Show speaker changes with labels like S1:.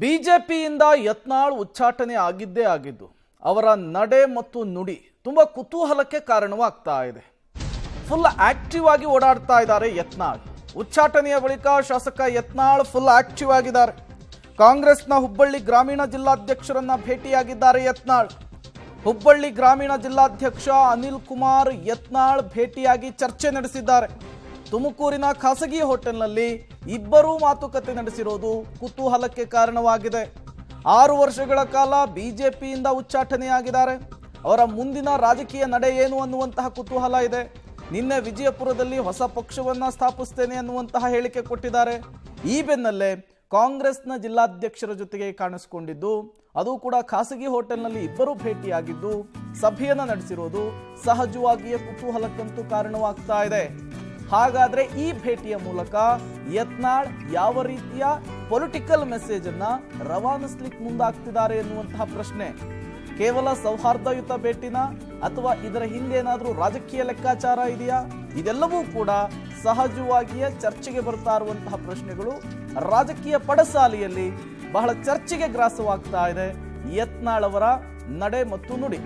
S1: ಬಿಜೆಪಿಯಿಂದ ಯತ್ನಾಳ್ ಉಚ್ಚಾಟನೆ ಆಗಿದ್ದೇ ಆಗಿದ್ದು ಅವರ ನಡೆ ಮತ್ತು ನುಡಿ ತುಂಬಾ ಕುತೂಹಲಕ್ಕೆ ಕಾರಣವಾಗ್ತಾ ಇದೆ. ಫುಲ್ ಆಕ್ಟಿವ್ ಆಗಿ ಓಡಾಡ್ತಾ ಇದ್ದಾರೆ ಯತ್ನಾಳ್. ಉಚ್ಚಾಟನೆಯ ಬಳಿಕ ಶಾಸಕ ಯತ್ನಾಳ್ ಫುಲ್ ಆಕ್ಟಿವ್ ಆಗಿದ್ದಾರೆ. ಕಾಂಗ್ರೆಸ್ನ ಹುಬ್ಬಳ್ಳಿ ಗ್ರಾಮೀಣ ಜಿಲ್ಲಾಧ್ಯಕ್ಷರನ್ನ ಭೇಟಿಯಾಗಿದ್ದಾರೆ ಯತ್ನಾಳ್. ಹುಬ್ಬಳ್ಳಿ ಗ್ರಾಮೀಣ ಜಿಲ್ಲಾಧ್ಯಕ್ಷ ಅನಿಲ್ ಕುಮಾರ್ ಯತ್ನಾಳ್ ಭೇಟಿಯಾಗಿ ಚರ್ಚೆ ನಡೆಸಿದ್ದಾರೆ. ತುಮಕೂರಿನ ಖಾಸಗಿ ಹೋಟೆಲ್ನಲ್ಲಿ ಇಬ್ಬರೂ ಮಾತುಕತೆ ನಡೆಸಿರೋದು ಕುತೂಹಲಕ್ಕೆ ಕಾರಣವಾಗಿದೆ. 6 ವರ್ಷಗಳ ಕಾಲ ಬಿಜೆಪಿಯಿಂದ ಉಚ್ಚಾಟನೆಯಾಗಿದ್ದಾರೆ. ಅವರ ಮುಂದಿನ ರಾಜಕೀಯ ನಡೆ ಏನು ಅನ್ನುವಂತಹ ಕುತೂಹಲ ಇದೆ. ನಿನ್ನೆ ವಿಜಯಪುರದಲ್ಲಿ ಹೊಸ ಪಕ್ಷವನ್ನ ಸ್ಥಾಪಿಸ್ತೇನೆ ಅನ್ನುವಂತಹ ಹೇಳಿಕೆ ಕೊಟ್ಟಿದ್ದಾರೆ. ಈ ಬೆನ್ನಲ್ಲೇ ಕಾಂಗ್ರೆಸ್ನ ಜಿಲ್ಲಾಧ್ಯಕ್ಷರ ಜೊತೆಗೆ ಕಾಣಿಸಿಕೊಂಡಿದ್ದು, ಅದು ಕೂಡ ಖಾಸಗಿ ಹೋಟೆಲ್ನಲ್ಲಿ ಇಬ್ಬರು ಭೇಟಿಯಾಗಿದ್ದು ಸಭೆಯನ್ನ ನಡೆಸಿರೋದು ಸಹಜವಾಗಿಯೇ ಕುತೂಹಲಕ್ಕಂತೂ ಕಾರಣವಾಗ್ತಾ ಇದೆ. ಹಾಗಾದ್ರೆ ಈ ಭೇಟಿಯ ಮೂಲಕ ಯತ್ನಾಳ್ ಯಾವ ರೀತಿಯ ಪೊಲಿಟಿಕಲ್ ಮೆಸೇಜ್ ಅನ್ನ ರವಾನಿಸ್ಲಿಕ್ಕೆ ಮುಂದಾಗ್ತಿದ್ದಾರೆ ಎನ್ನುವಂತಹ ಪ್ರಶ್ನೆ. ಕೇವಲ ಸೌಹಾರ್ದಯುತ ಭೇಟಿನ ಅಥವಾ ಇದರ ಹಿಂದೆ ಏನಾದರೂ ರಾಜಕೀಯ ಲೆಕ್ಕಾಚಾರ ಇದೆಯಾ? ಇದೆಲ್ಲವೂ ಕೂಡ ಸಹಜವಾಗಿಯೇ ಚರ್ಚೆಗೆ ಬರ್ತಾ ಇರುವಂತಹ ಪ್ರಶ್ನೆಗಳು. ರಾಜಕೀಯ ಪಡಸಾಲೆಯಲ್ಲಿ ಬಹಳ ಚರ್ಚೆಗೆ ಗ್ರಾಸವಾಗ್ತಾ ಇದೆ ಯತ್ನಾಳ್ ಅವರ ನಡೆ ಮತ್ತು ನುಡಿ.